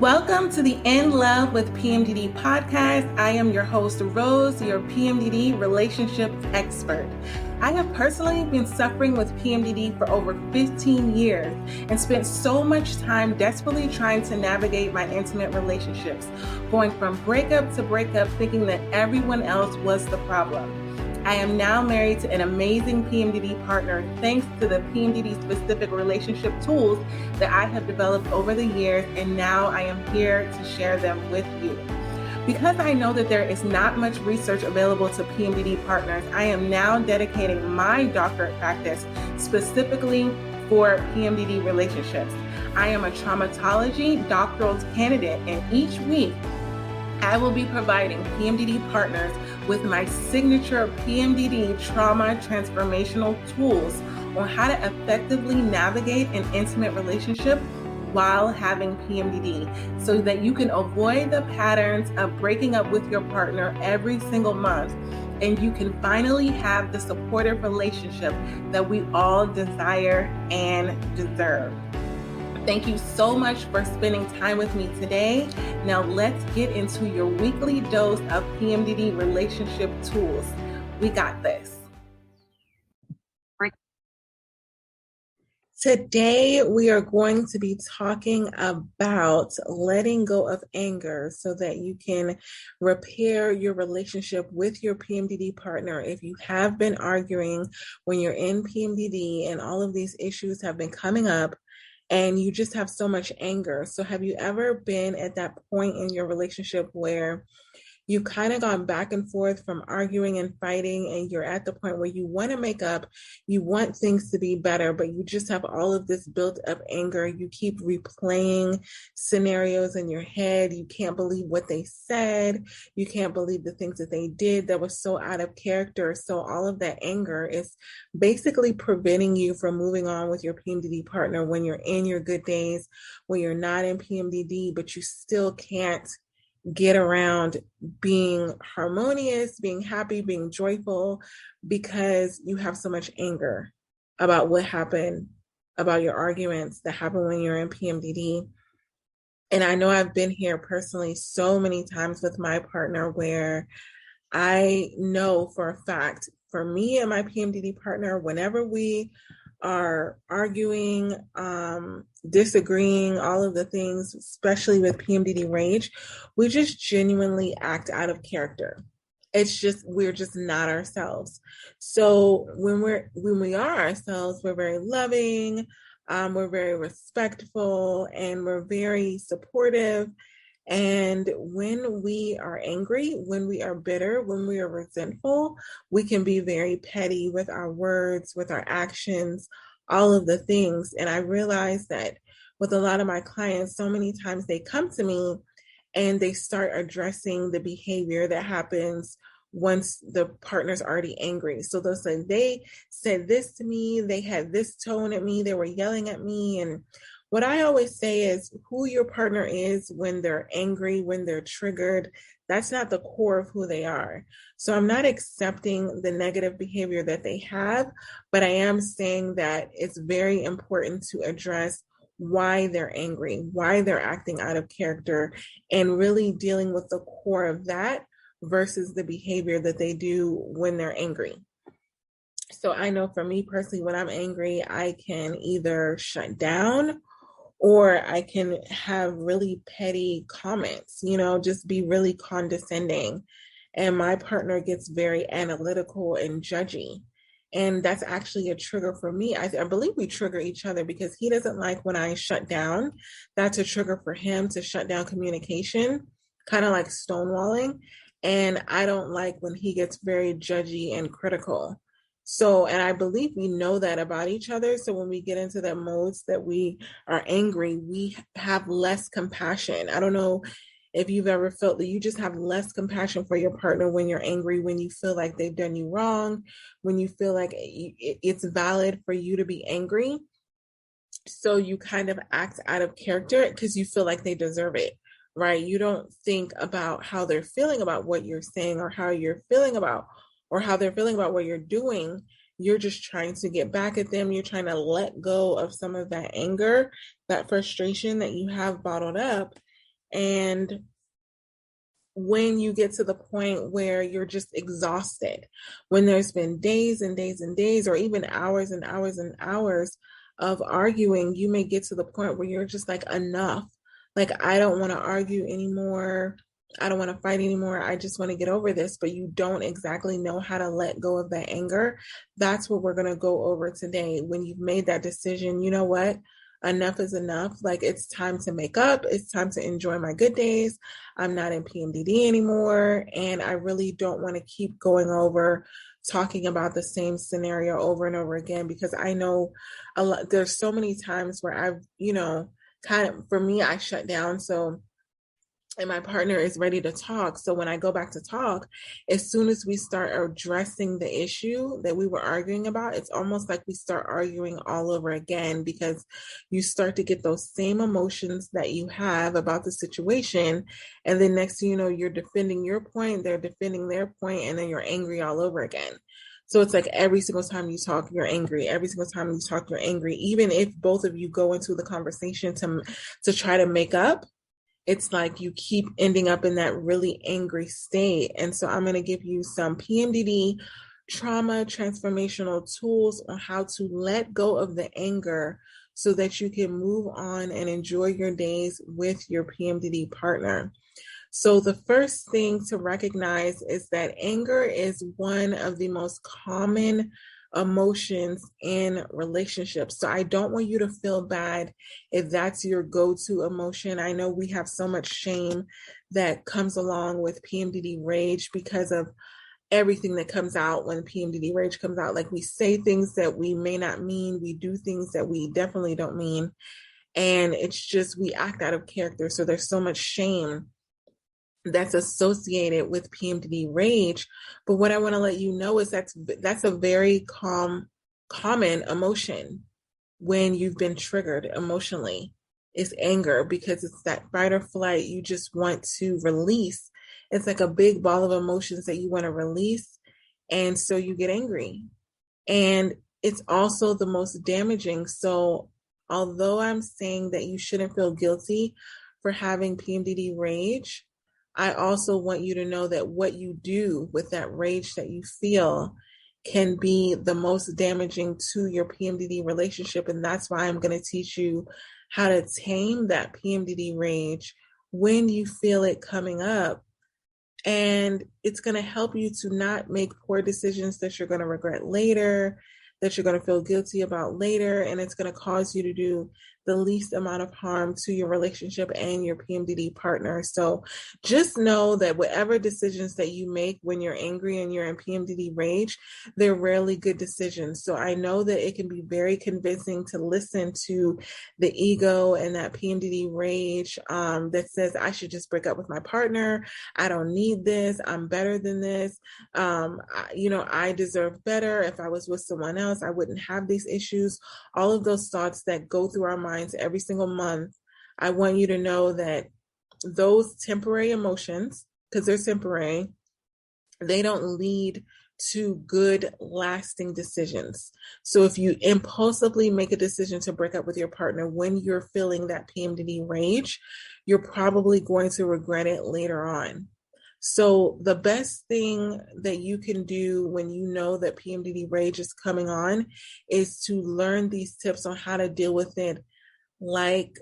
Welcome to the In Love with PMDD podcast. I am your host, Rose, your PMDD Relationship Expert. I have personally been suffering with PMDD for over 15 years and spent so much time desperately trying to navigate my intimate relationships, going from breakup to breakup, thinking that everyone else was the problem. I am now married to an amazing PMDD partner thanks to the PMDD specific relationship tools that I have developed over the years, and now I am here to share them with you. Because I know that there is not much research available to PMDD partners, I am now dedicating my doctorate practice specifically for PMDD relationships. I am a traumatology doctoral candidate, and each week I will be providing PMDD partners with my signature PMDD Trauma Transformational Tools on how to effectively navigate an intimate relationship while having PMDD, so that you can avoid the patterns of breaking up with your partner every single month, and you can finally have the supportive relationship that we all desire and deserve. Thank you so much for spending time with me today. Now let's get into your weekly dose of PMDD relationship tools. We got this. Today, we are going to be talking about letting go of anger so that you can repair your relationship with your PMDD partner. If you have been arguing when you're in PMDD and all of these issues have been coming up, and you just have so much anger. So have you ever been at that point in your relationship where you've kind of gone back and forth from arguing and fighting, and you're at the point where you want to make up, you want things to be better, but you just have all of this built up anger. You keep replaying scenarios in your head. You can't believe what they said. You can't believe the things that they did that was so out of character. So all of that anger is basically preventing you from moving on with your PMDD partner when you're in your good days, when you're not in PMDD, but you still can't get around being harmonious, being happy, being joyful, because you have so much anger about what happened, about your arguments that happen when you're in PMDD. And I know I've been here personally so many times with my partner where I know for a fact, for me and my PMDD partner, whenever we are arguing, disagreeing, all of the things, especially with PMDD rage, we just genuinely act out of character. It's just, we're just not ourselves. So when we are ourselves, we're very loving, we're very respectful, and we're very supportive. And when we are angry, when we are bitter, when we are resentful, we can be very petty with our words, with our actions, all of the things. And I realize that with a lot of my clients, so many times they come to me and they start addressing the behavior that happens once the partner's already angry. So they'll say, they said this to me, they had this tone at me, they were yelling at me. And what I always say is, who your partner is when they're angry, when they're triggered, that's not the core of who they are. So I'm not accepting the negative behavior that they have, but I am saying that it's very important to address why they're angry, why they're acting out of character, and really dealing with the core of that versus the behavior that they do when they're angry. So I know for me personally, when I'm angry, I can either shut down or I can have really petty comments, just be really condescending. And my partner gets very analytical and judgy. And that's actually a trigger for me. I believe we trigger each other because he doesn't like when I shut down. That's a trigger for him to shut down communication, kind of like stonewalling. And I don't like when he gets very judgy and critical. So, and I believe we know that about each other. So when we get into that modes that we are angry, we have less compassion. I don't know if you've ever felt that you just have less compassion for your partner when you're angry, when you feel like they've done you wrong, when you feel like it's valid for you to be angry. So you kind of act out of character because you feel like they deserve it, right? You don't think about how they're feeling about what you're saying or how you're feeling about or how they're feeling about what you're doing. You're just trying to get back at them. You're trying to let go of some of that anger, that frustration that you have bottled up. And when you get to the point where you're just exhausted, when there's been days and days and days, or even hours and hours and hours of arguing, you may get to the point where you're just like, enough. Like, I don't want to argue anymore. I don't want to fight anymore. I just want to get over this, but you don't exactly know how to let go of that anger. That's what we're going to go over today. When you've made that decision, you know what? Enough is enough. Like, it's time to make up. It's time to enjoy my good days. I'm not in PMDD anymore. And I really don't want to keep going over talking about the same scenario over and over again, because I know there's so many times where I've, kind of, for me, I shut down. And my partner is ready to talk. So when I go back to talk, as soon as we start addressing the issue that we were arguing about, it's almost like we start arguing all over again, because you start to get those same emotions that you have about the situation. And then next thing you know, you're defending your point, they're defending their point, and then you're angry all over again. So it's like every single time you talk, you're angry. Every single time you talk, you're angry. Even if both of you go into the conversation to try to make up, it's like you keep ending up in that really angry state. And so I'm going to give you some PMDD Trauma Transformational Tools on how to let go of the anger so that you can move on and enjoy your days with your PMDD partner. So the first thing to recognize is that anger is one of the most common emotions in relationships. So I don't want you to feel bad if that's your go-to emotion. I know we have so much shame that comes along with PMDD rage because of everything that comes out when PMDD rage comes out. Like, we say things that we may not mean, we do things that we definitely don't mean, and it's just, we act out of character. So there's so much shame that's associated with PMDD rage. But what I want to let you know is that's a very common emotion when you've been triggered emotionally, is anger, because it's that fight or flight. You just want to release. It's like a big ball of emotions that you want to release. And so you get angry. And it's also the most damaging. So although I'm saying that you shouldn't feel guilty for having PMDD rage, I also want you to know that what you do with that rage that you feel can be the most damaging to your PMDD relationship. And that's why I'm going to teach you how to tame that PMDD rage when you feel it coming up. And it's going to help you to not make poor decisions that you're going to regret later, that you're going to feel guilty about later. And it's going to cause you to do the least amount of harm to your relationship and your PMDD partner. So just know that whatever decisions that you make when you're angry and you're in PMDD rage, they're rarely good decisions. So I know that it can be very convincing to listen to the ego and that PMDD rage that says, I should just break up with my partner. I don't need this. I'm better than this. I deserve better. If I was with someone else, I wouldn't have these issues. All of those thoughts that go through our minds every single month, I want you to know that those temporary emotions, because they're temporary, they don't lead to good, lasting decisions. So if you impulsively make a decision to break up with your partner when you're feeling that PMDD rage, you're probably going to regret it later on. So the best thing that you can do when you know that PMDD rage is coming on is to learn these tips on how to deal with it like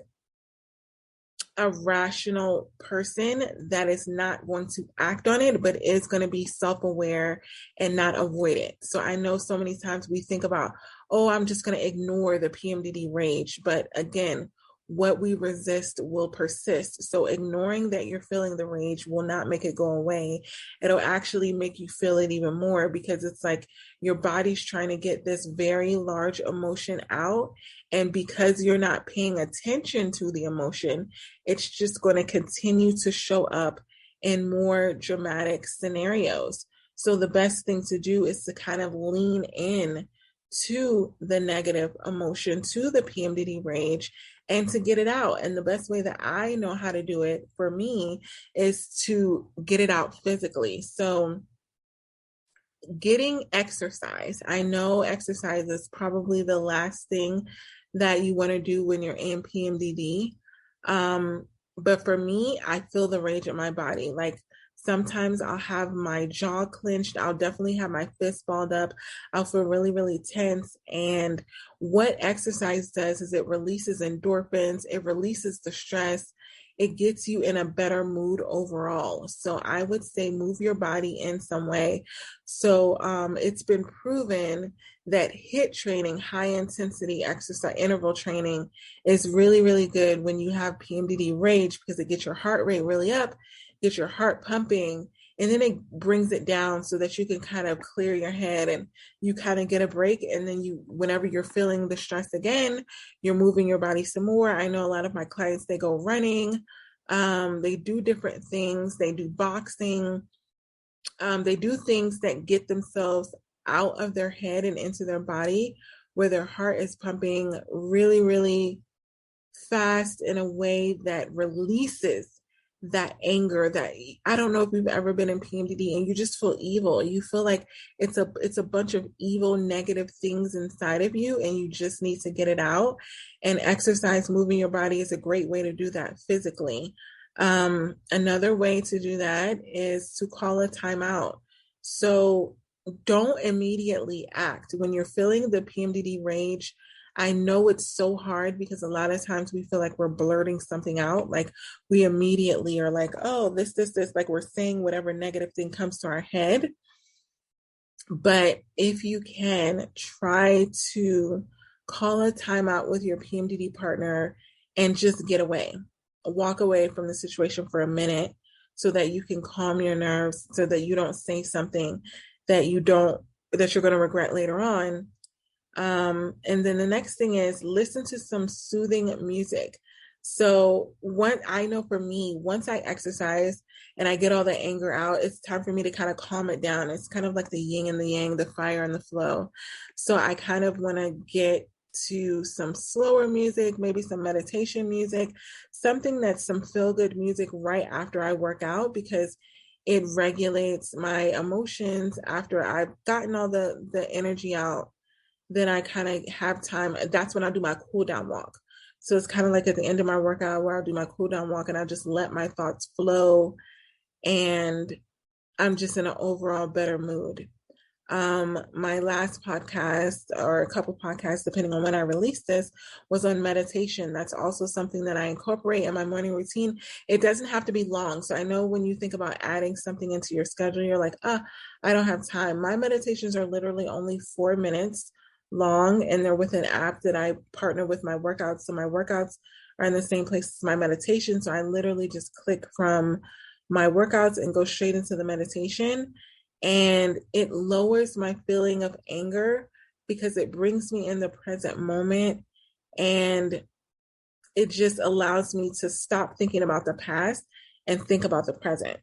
a rational person that is not going to act on it, but is going to be self-aware and not avoid it. So I know so many times we think about, oh, I'm just going to ignore the PMDD rage. But again, what we resist will persist. So ignoring that you're feeling the rage will not make it go away. It'll actually make you feel it even more, because it's like your body's trying to get this very large emotion out. And because you're not paying attention to the emotion, it's just going to continue to show up in more dramatic scenarios. So the best thing to do is to kind of lean in to the negative emotion, to the PMDD rage, and to get it out. And the best way that I know how to do it for me is to get it out physically. So getting exercise. I know exercise is probably the last thing that you want to do when you're in PMDD. But for me, I feel the rage in my body. Like sometimes I'll have my jaw clenched. I'll definitely have my fist balled up. I'll feel really, really tense. And what exercise does is it releases endorphins, it releases the stress, it gets you in a better mood overall. So I would say move your body in some way. So it's been proven that HIIT training, high intensity exercise interval training, is really, really good when you have PMDD rage because it gets your heart rate really up, gets your heart pumping, and then it brings it down so that you can kind of clear your head and you kind of get a break. And then you, whenever you're feeling the stress again, you're moving your body some more. I know a lot of my clients, they go running, they do different things, they do boxing, they do things that get themselves out of their head and into their body where their heart is pumping really, really fast in a way that releases that anger. That, I don't know if you've ever been in PMDD and you just feel evil. You feel like it's a bunch of evil, negative things inside of you and you just need to get it out. And exercise, moving your body, is a great way to do that physically. Another way to do that is to call a timeout. So don't immediately act when you're feeling the PMDD rage. I know it's so hard because a lot of times we feel like we're blurting something out. Like we immediately are like, oh, this, like we're saying whatever negative thing comes to our head. But if you can, try to call a timeout with your PMDD partner and just get away. Walk away from the situation for a minute so that you can calm your nerves, so that you don't say something that you're going to regret later on. And then the next thing is listen to some soothing music. So what I know for me, once I exercise and I get all the anger out, it's time for me to kind of calm it down. It's kind of like the yin and the yang, the fire and the flow. So I kind of want to get to some slower music, maybe some meditation music, something that's some feel-good music right after I work out, because it regulates my emotions after I've gotten all the energy out. Then I kind of have time. That's when I do my cool down walk. So it's kind of like at the end of my workout where I'll do my cool down walk and I just let my thoughts flow and I'm just in an overall better mood. My last podcast, or a couple podcasts, depending on when I release this, was on meditation. That's also something that I incorporate in my morning routine. It doesn't have to be long. So I know when you think about adding something into your schedule, you're like, I don't have time. My meditations are literally only 4 minutes long, and they're with an app that I partner with my workouts. So my workouts are in the same place as my meditation. So I literally just click from my workouts and go straight into the meditation. And it lowers my feeling of anger because it brings me in the present moment. And it just allows me to stop thinking about the past and think about the present.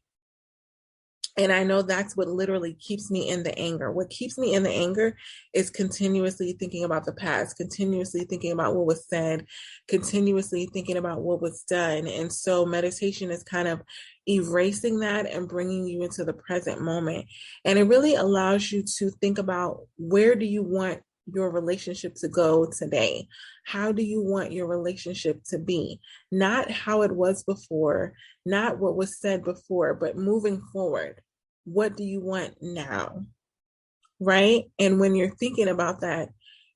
And I know that's what literally keeps me in the anger. What keeps me in the anger is continuously thinking about the past, continuously thinking about what was said, continuously thinking about what was done. And so meditation is kind of erasing that and bringing you into the present moment. And it really allows you to think about, where do you want your relationship to go today? How do you want your relationship to be? Not how it was before, not what was said before, but moving forward. What do you want now? Right? And when you're thinking about that,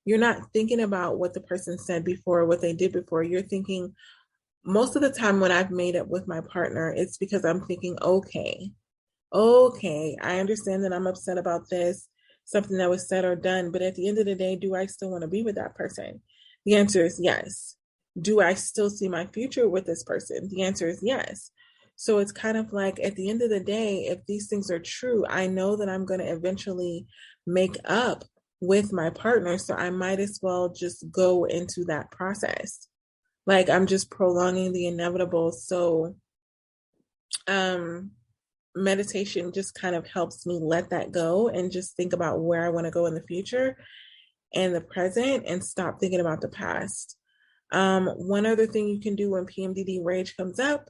you're not thinking about what the person said before, what they did before. You're thinking, most of the time when I've made up with my partner, it's because I'm thinking, okay, I understand that I'm upset about this, something that was said or done, but at the end of the day, do I still want to be with that person? The answer is yes. Do I still see my future with this person? The answer is yes. So it's kind of like, at the end of the day, if these things are true, I know that I'm going to eventually make up with my partner. So I might as well just go into that process. Like, I'm just prolonging the inevitable. So meditation just kind of helps me let that go and just think about where I want to go in the future and the present, and stop thinking about the past. One other thing you can do when PMDD rage comes up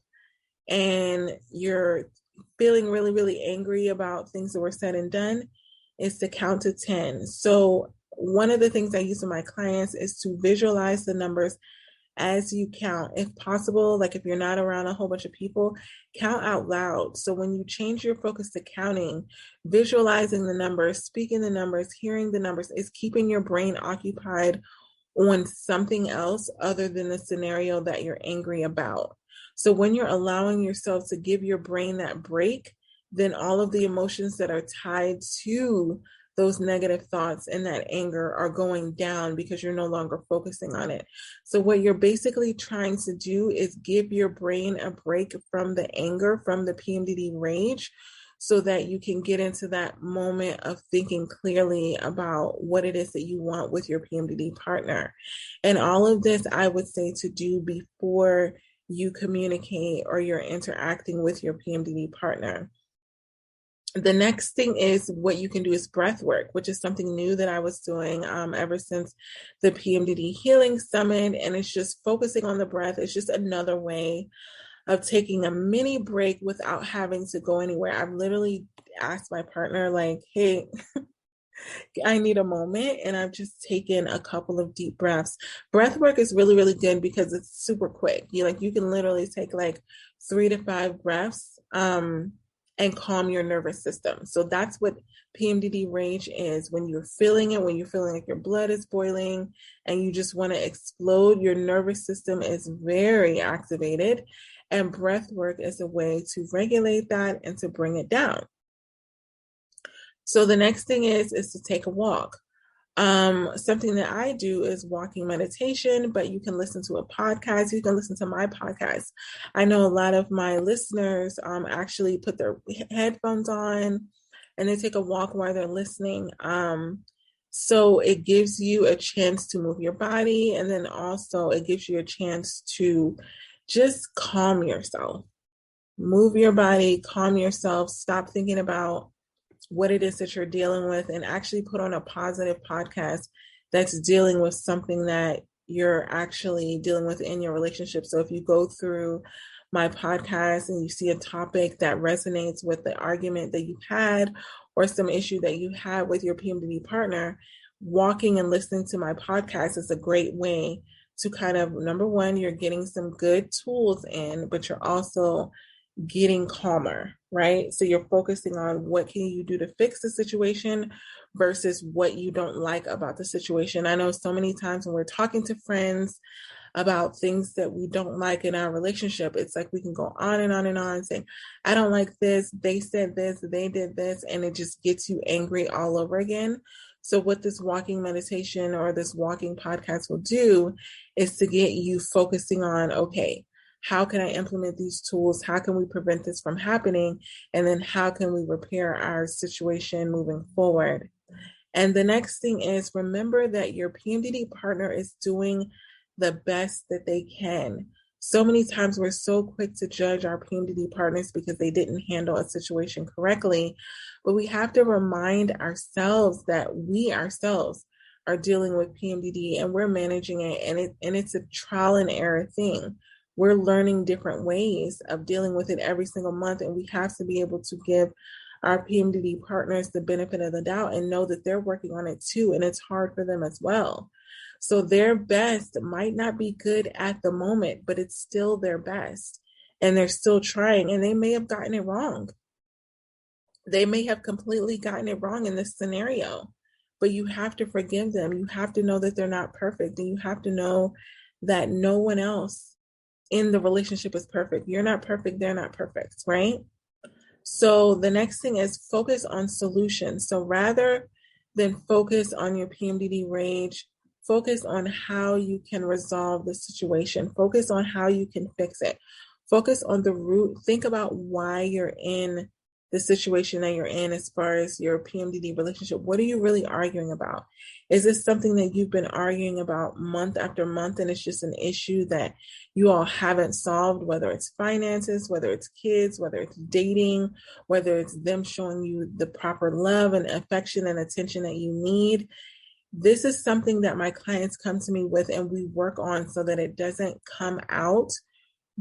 and you're feeling really, really angry about things that were said and done, is to count to 10. So one of the things I use with my clients is to visualize the numbers as you count. If possible, like if you're not around a whole bunch of people, count out loud. So when you change your focus to counting, visualizing the numbers, speaking the numbers, hearing the numbers is keeping your brain occupied on something else other than the scenario that you're angry about. So when you're allowing yourself to give your brain that break, then all of the emotions that are tied to those negative thoughts and that anger are going down because you're no longer focusing on it. So what you're basically trying to do is give your brain a break from the anger, from the PMDD rage, so that you can get into that moment of thinking clearly about what it is that you want with your PMDD partner. And all of this, I would say, to do before you communicate or you're interacting with your PMDD partner. The next thing is what you can do is breath work, which is something new that I was doing ever since the PMDD Healing Summit. And it's just focusing on the breath. It's just another way of taking a mini break without having to go anywhere. I've literally asked my partner, like, hey, I need a moment. And I've just taken a couple of deep breaths. Breath work is really, really good because it's super quick. You can literally take like 3 to 5 breaths and calm your nervous system. So that's what PMDD rage is. When you're feeling it, when you're feeling like your blood is boiling and you just want to explode, your nervous system is very activated. And breath work is a way to regulate that and to bring it down. So the next thing is to take a walk. Something that I do is walking meditation, but you can listen to a podcast. You can listen to my podcast. I know a lot of my listeners actually put their headphones on and they take a walk while they're listening. So it gives you a chance to move your body, and then also it gives you a chance to just calm yourself. Move your body, calm yourself, stop thinking about what it is that you're dealing with, and actually put on a positive podcast that's dealing with something that you're actually dealing with in your relationship. So if you go through my podcast and you see a topic that resonates with the argument that you had or some issue that you had with your PMDD partner, walking and listening to my podcast is a great way to kind of, number one, you're getting some good tools in, but you're also getting calmer, right? So you're focusing on what can you do to fix the situation versus what you don't like about the situation. I know so many times when we're talking to friends about things that we don't like in our relationship, it's like we can go on and on and on saying, I don't like this, they said this, they did this, and it just gets you angry all over again. So what this walking meditation or this walking podcast will do is to get you focusing on, okay, how can I implement these tools? How can we prevent this from happening? And then how can we repair our situation moving forward? And the next thing is, remember that your PMDD partner is doing the best that they can. So many times we're so quick to judge our PMDD partners because they didn't handle a situation correctly, but we have to remind ourselves that we ourselves are dealing with PMDD and we're managing it, and it's a trial and error thing. We're learning different ways of dealing with it every single month, and we have to be able to give our PMDD partners the benefit of the doubt and know that they're working on it too, and it's hard for them as well. So their best might not be good at the moment, but it's still their best, and they're still trying, and they may have gotten it wrong. They may have completely gotten it wrong in this scenario, but you have to forgive them. You have to know that they're not perfect, and you have to know that no one else in the relationship is perfect. You're not perfect, they're not perfect, right? So the next thing is focus on solutions. So rather than focus on your PMDD rage, focus on how you can resolve the situation. Focus on how you can fix it. Focus on the root. Think about why you're in the situation that you're in as far as your PMDD relationship. What are you really arguing about? Is this something that you've been arguing about month after month, and it's just an issue that you all haven't solved, whether it's finances, whether it's kids, whether it's dating, whether it's them showing you the proper love and affection and attention that you need? This is something that my clients come to me with, and we work on so that it doesn't come out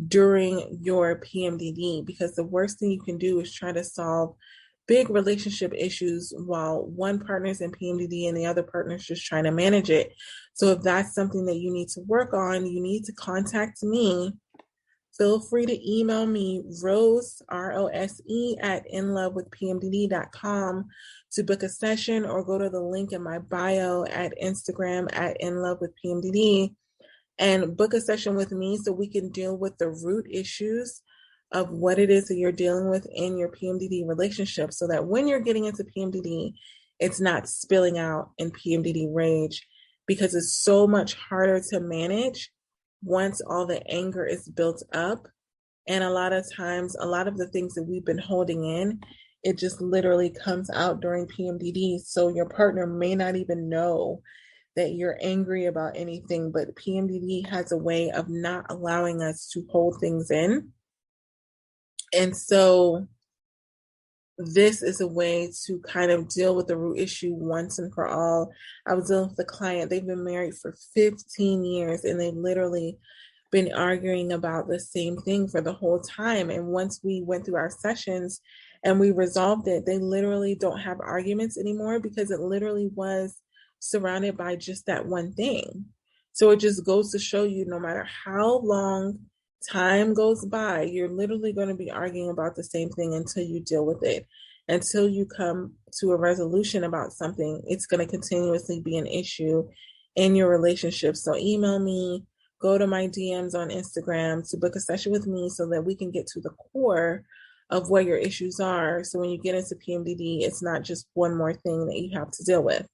during your PMDD, because the worst thing you can do is try to solve big relationship issues while one partner's in PMDD and the other partner's just trying to manage it. So if that's something that you need to work on, you need to contact me. Feel free to email me, Rose, ROSE, at inlovewithpmdd.com to book a session, or go to the link in my bio at Instagram at inlovewithpmdd and book a session with me so we can deal with the root issues of what it is that you're dealing with in your PMDD relationship, so that when you're getting into PMDD, it's not spilling out in PMDD rage, because it's so much harder to manage once all the anger is built up. And a lot of times, a lot of the things that we've been holding in, it just literally comes out during PMDD. So your partner may not even know that you're angry about anything, but PMDD has a way of not allowing us to hold things in. And so this is a way to kind of deal with the root issue once and for all. I was dealing with a client, they've been married for 15 years and they've literally been arguing about the same thing for the whole time. And once we went through our sessions and we resolved it, they literally don't have arguments anymore, because it literally was surrounded by just that one thing. So it just goes to show you, no matter how long time goes by, you're literally going to be arguing about the same thing until you deal with it. Until you come to a resolution about something, it's going to continuously be an issue in your relationship. So email me, go to my DMs on Instagram to book a session with me so that we can get to the core of what your issues are. So when you get into PMDD, it's not just one more thing that you have to deal with.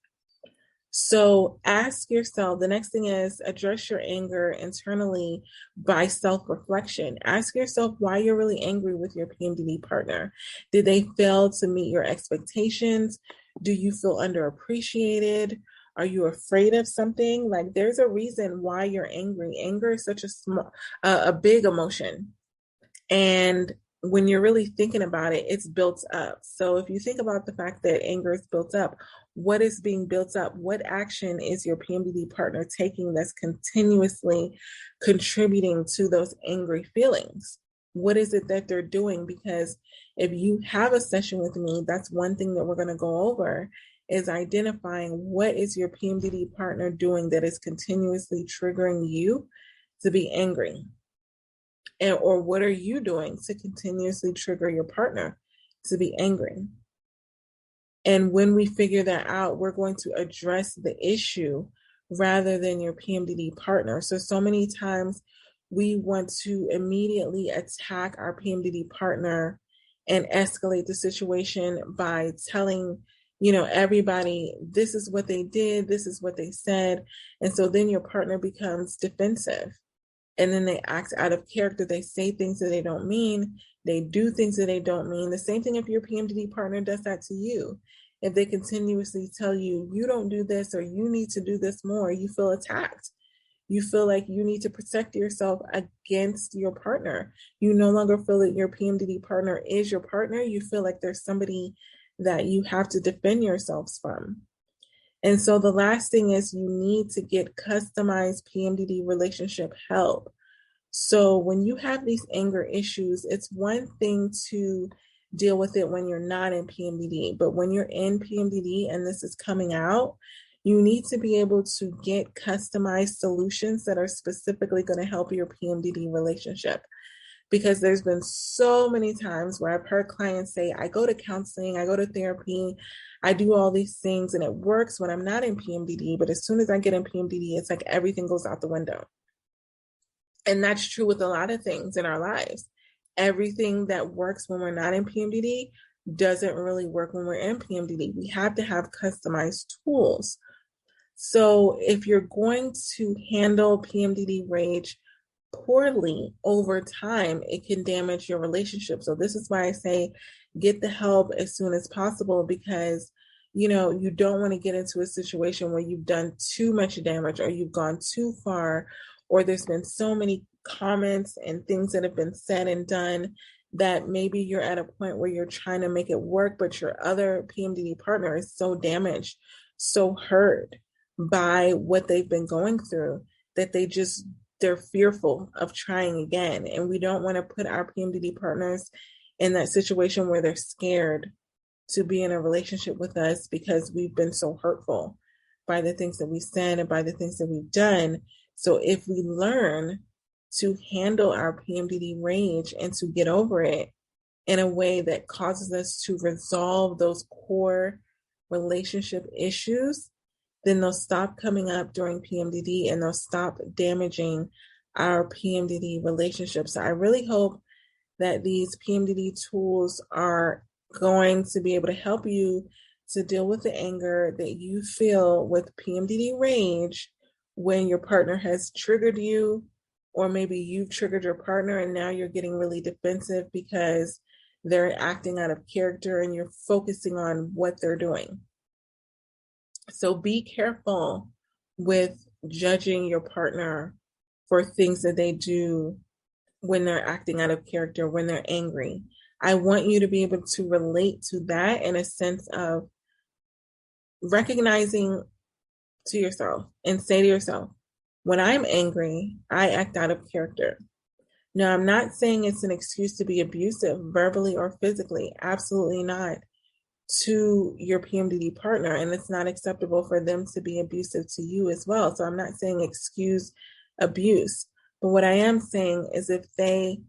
So ask yourself, the next thing is address your anger internally by self-reflection. Ask yourself why you're really angry with your PMDD partner. Did they fail to meet your expectations? Do you feel underappreciated? Are you afraid of something? Like, there's a reason why you're angry. Anger is such a big emotion. And when you're really thinking about it, it's built up. So if you think about the fact that anger is built up, what is being built up? What action is your PMDD partner taking that's continuously contributing to those angry feelings? What is it that they're doing? Because if you have a session with me, that's one thing that we're going to go over, is identifying what is your PMDD partner doing that is continuously triggering you to be angry. Or what are you doing to continuously trigger your partner to be angry? And when we figure that out, we're going to address the issue rather than your PMDD partner. So many times we want to immediately attack our PMDD partner and escalate the situation by telling, everybody, this is what they did, this is what they said. And so then your partner becomes defensive. And then they act out of character. They say things that they don't mean. They do things that they don't mean. The same thing if your PMDD partner does that to you. If they continuously tell you, you don't do this, or you need to do this more, you feel attacked. You feel like you need to protect yourself against your partner. You no longer feel that your PMDD partner is your partner. You feel like there's somebody that you have to defend yourselves from. And so the last thing is you need to get customized PMDD relationship help. So when you have these anger issues, it's one thing to deal with it when you're not in PMDD, but when you're in PMDD and this is coming out, you need to be able to get customized solutions that are specifically going to help your PMDD relationship. Because there's been so many times where I've heard clients say, I go to counseling, I go to therapy, I do all these things, and it works when I'm not in PMDD. But as soon as I get in PMDD, it's like everything goes out the window. And that's true with a lot of things in our lives. Everything that works when we're not in PMDD doesn't really work when we're in PMDD. We have to have customized tools. So if you're going to handle PMDD rage poorly over time, it can damage your relationship. So this is why I say get the help as soon as possible, because you don't want to get into a situation where you've done too much damage, or you've gone too far, or there's been so many comments and things that have been said and done that maybe you're at a point where you're trying to make it work, but your other PMDD partner is so damaged, so hurt by what they've been going through that they're fearful of trying again. And we don't want to put our PMDD partners in that situation where they're scared to be in a relationship with us because we've been so hurtful by the things that we said and by the things that we've done. So if we learn to handle our PMDD rage and to get over it in a way that causes us to resolve those core relationship issues, then they'll stop coming up during PMDD and they'll stop damaging our PMDD relationships. So I really hope that these PMDD tools are going to be able to help you to deal with the anger that you feel with PMDD rage when your partner has triggered you, or maybe you've triggered your partner and now you're getting really defensive because they're acting out of character and you're focusing on what they're doing. So be careful with judging your partner for things that they do when they're acting out of character, when they're angry. I want you to be able to relate to that in a sense of recognizing to yourself and say to yourself, when I'm angry, I act out of character. Now, I'm not saying it's an excuse to be abusive verbally or physically. Absolutely not. To your PMDD partner, and it's not acceptable for them to be abusive to you as well. So I'm not saying excuse abuse, but what I am saying is if they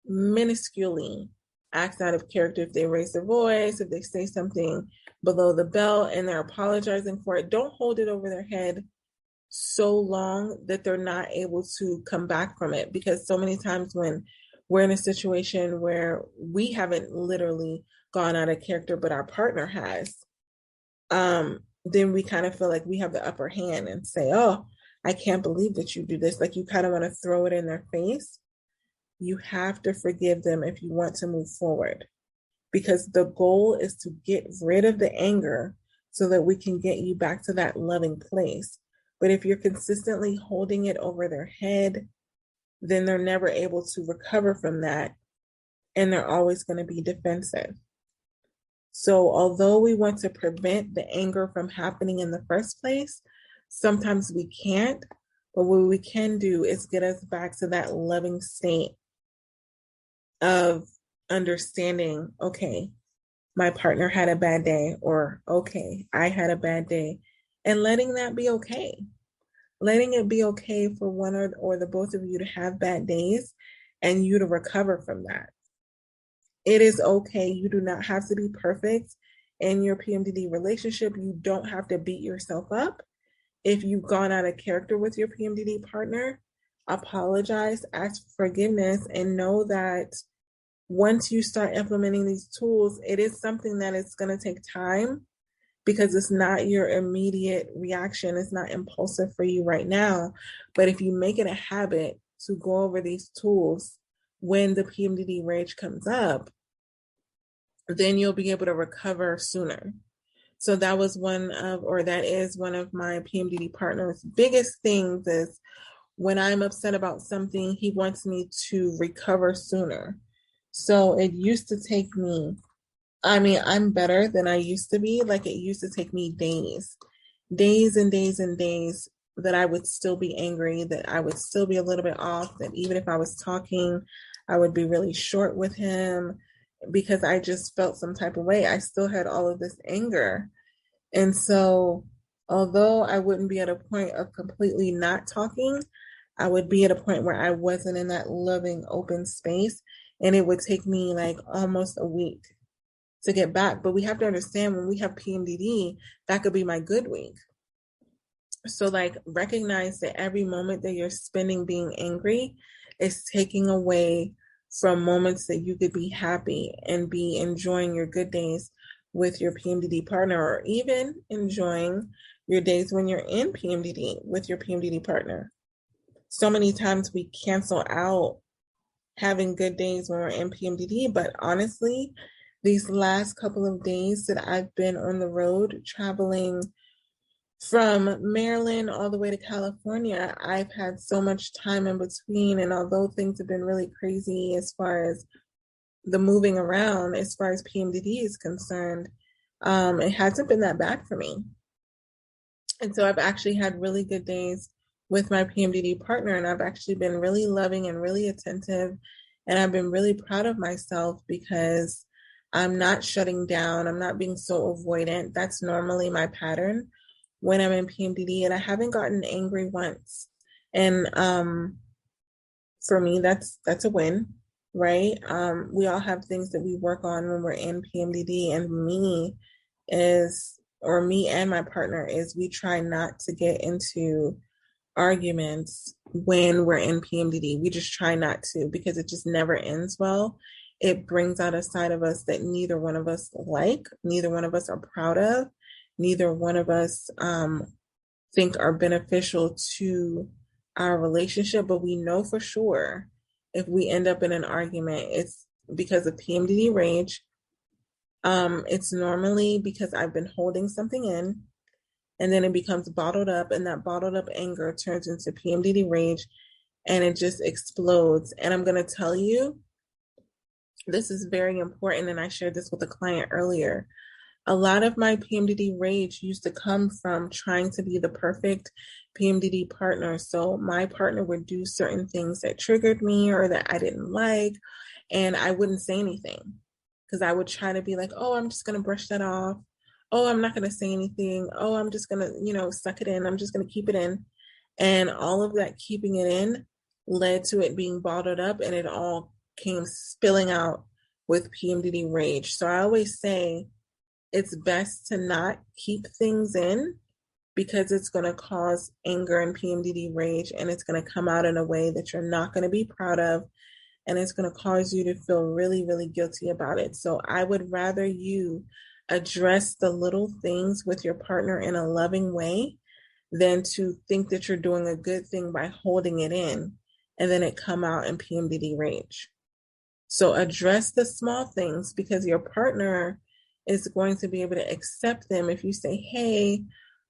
minusculely act out of character, if they raise their voice, if they say something below the belt and they're apologizing for it, don't hold it over their head so long that they're not able to come back from it. Because so many times when we're in a situation where we haven't literally gone out of character, but our partner has, then we kind of feel like we have the upper hand and say, oh, I can't believe that you do this. Like you kind of want to throw it in their face. You have to forgive them if you want to move forward, because the goal is to get rid of the anger so that we can get you back to that loving place. But if you're consistently holding it over their head, then they're never able to recover from that, and they're always going to be defensive. So although we want to prevent the anger from happening in the first place, sometimes we can't. But what we can do is get us back to that loving state of understanding, okay, my partner had a bad day, or okay, I had a bad day, and letting that be okay. Letting it be okay for one or the both of you to have bad days and you to recover from that. It is okay. You do not have to be perfect in your PMDD relationship. You don't have to beat yourself up. If you've gone out of character with your PMDD partner, apologize, ask for forgiveness, and know that once you start implementing these tools, it is something that is going to take time, because it's not your immediate reaction. It's not impulsive for you right now. But if you make it a habit to go over these tools when the PMDD rage comes up, then you'll be able to recover sooner. So that is one of my PMDD partner's biggest things is when I'm upset about something, he wants me to recover sooner. So it used to take me, I'm better than I used to be. Like it used to take me days and days and days that I would still be angry, that I would still be a little bit off, that even if I was talking, I would be really short with him because I just felt some type of way. I still had all of this anger. And so although I wouldn't be at a point of completely not talking, I would be at a point where I wasn't in that loving, open space. And it would take me like almost a week to get back. But we have to understand when we have PMDD, that could be my good week. So like recognize that every moment that you're spending being angry is taking away from moments that you could be happy and be enjoying your good days with your PMDD partner, or even enjoying your days when you're in PMDD with your PMDD partner. So many times we cancel out having good days when we're in PMDD, but honestly, these last couple of days that I've been on the road traveling from Maryland all the way to California, I've had so much time in between. And although things have been really crazy as far as the moving around, as far as PMDD is concerned, it hasn't been that bad for me. And so I've actually had really good days with my PMDD partner, and I've actually been really loving and really attentive. And I've been really proud of myself because I'm not shutting down. I'm not being so avoidant. That's normally my pattern when I'm in PMDD, and I haven't gotten angry once. And for me, that's a win, right? We all have things that we work on when we're in PMDD, and me and my partner is we try not to get into arguments when we're in PMDD. We just try not to, because it just never ends well. It brings out a side of us that neither one of us like, neither one of us are proud of, neither one of us think are beneficial to our relationship. But we know for sure if we end up in an argument, it's because of PMDD rage. It's normally because I've been holding something in, and then it becomes bottled up, and that bottled up anger turns into PMDD rage, and it just explodes. And I'm going to tell you, this is very important, and I shared this with a client earlier. A lot of my PMDD rage used to come from trying to be the perfect PMDD partner. So my partner would do certain things that triggered me or that I didn't like, and I wouldn't say anything because I would try to be like, oh, I'm just going to brush that off. Oh, I'm not going to say anything. Oh, I'm just going to, suck it in. I'm just going to keep it in. And all of that keeping it in led to it being bottled up, and it all came spilling out with PMDD rage. So I always say it's best to not keep things in, because it's going to cause anger and PMDD rage, and it's going to come out in a way that you're not going to be proud of, and it's going to cause you to feel really, really guilty about it. So I would rather you address the little things with your partner in a loving way than to think that you're doing a good thing by holding it in and then it come out in PMDD rage. So address the small things, because your partner is going to be able to accept them if you say, hey,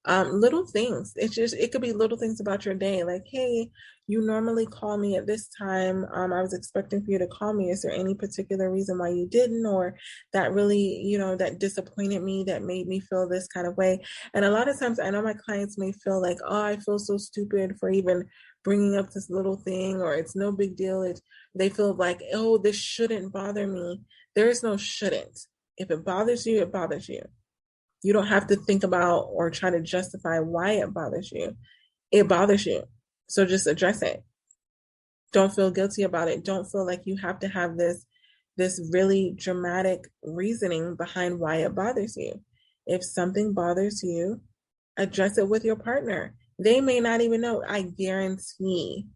little things. It could be little things about your day. Like, hey, you normally call me at this time. I was expecting for you to call me. Is there any particular reason why you didn't? Or that really, that disappointed me, that made me feel this kind of way. And a lot of times I know my clients may feel like, oh, I feel so stupid for even bringing up this little thing, or it's no big deal. They feel like, oh, this shouldn't bother me. There is no shouldn't. If it bothers you, it bothers you. You don't have to think about or try to justify why it bothers you. It bothers you. So just address it. Don't feel guilty about it. Don't feel like you have to have this really dramatic reasoning behind why it bothers you. If something bothers you, address it with your partner. They may not even know. I guarantee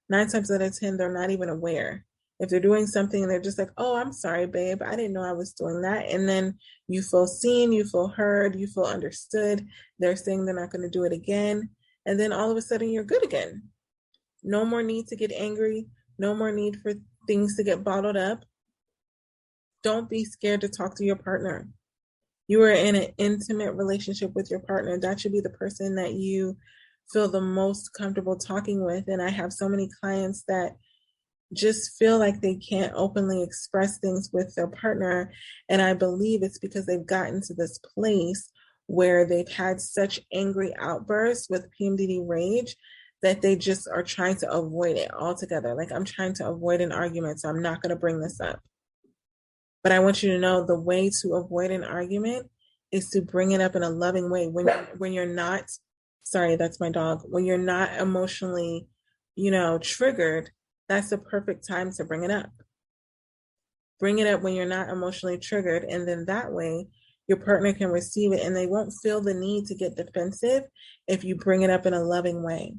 9 times out of 10, they're not even aware. If they're doing something and they're just like, oh, I'm sorry, babe, I didn't know I was doing that. And then you feel seen, you feel heard, you feel understood. They're saying they're not going to do it again. And then all of a sudden you're good again. No more need to get angry. No more need for things to get bottled up. Don't be scared to talk to your partner. You are in an intimate relationship with your partner. That should be the person that you feel the most comfortable talking with. And I have so many clients that just feel like they can't openly express things with their partner. And I believe it's because they've gotten to this place where they've had such angry outbursts with PMDD rage that they just are trying to avoid it altogether. Like, I'm trying to avoid an argument, so I'm not going to bring this up. But I want you to know the way to avoid an argument is to bring it up in a loving way. When you're not, sorry, that's my dog. When you're not emotionally, triggered, that's the perfect time to bring it up. Bring it up when you're not emotionally triggered, and then that way your partner can receive it, and they won't feel the need to get defensive if you bring it up in a loving way.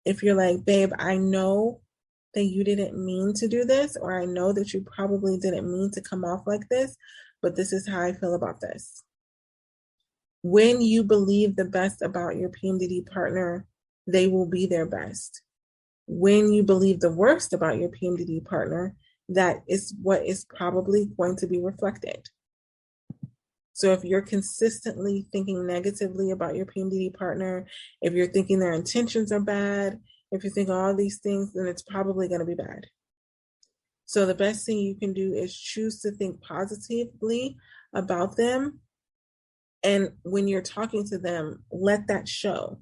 If you're like, babe, I know that you didn't mean to do this, or I know that you probably didn't mean to come off like this, but this is how I feel about this. When you believe the best about your PMDD partner, they will be their best. When you believe the worst about your PMDD partner, that is what is probably going to be reflected. So if you're consistently thinking negatively about your PMDD partner, if you're thinking their intentions are bad, if you think all these things, then it's probably going to be bad. So the best thing you can do is choose to think positively about them. And when you're talking to them, let that show.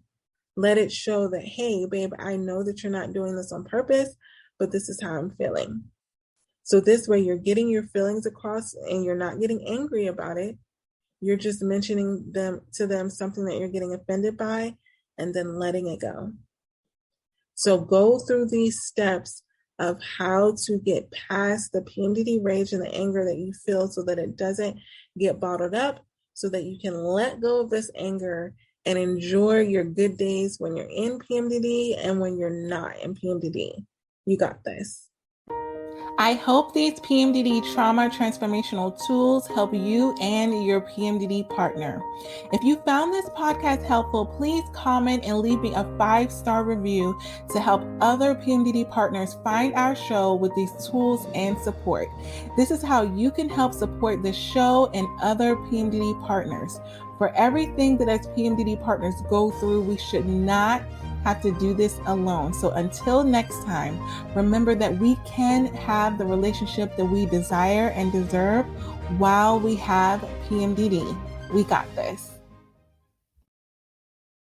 Let it show that, hey, babe, I know that you're not doing this on purpose, but this is how I'm feeling. So this way you're getting your feelings across and you're not getting angry about it. You're just mentioning to them something that you're getting offended by and then letting it go. So go through these steps of how to get past the PMDD rage and the anger that you feel so that it doesn't get bottled up, so that you can let go of this anger and enjoy your good days when you're in PMDD and when you're not in PMDD. You got this. I hope these PMDD Trauma Transformational Tools help you and your PMDD partner. If you found this podcast helpful, please comment and leave me a 5-star review to help other PMDD partners find our show with these tools and support. This is how you can help support the show and other PMDD partners. For everything that as PMDD partners go through, we should not have to do this alone. So until next time, remember that we can have the relationship that we desire and deserve while we have PMDD. We got this.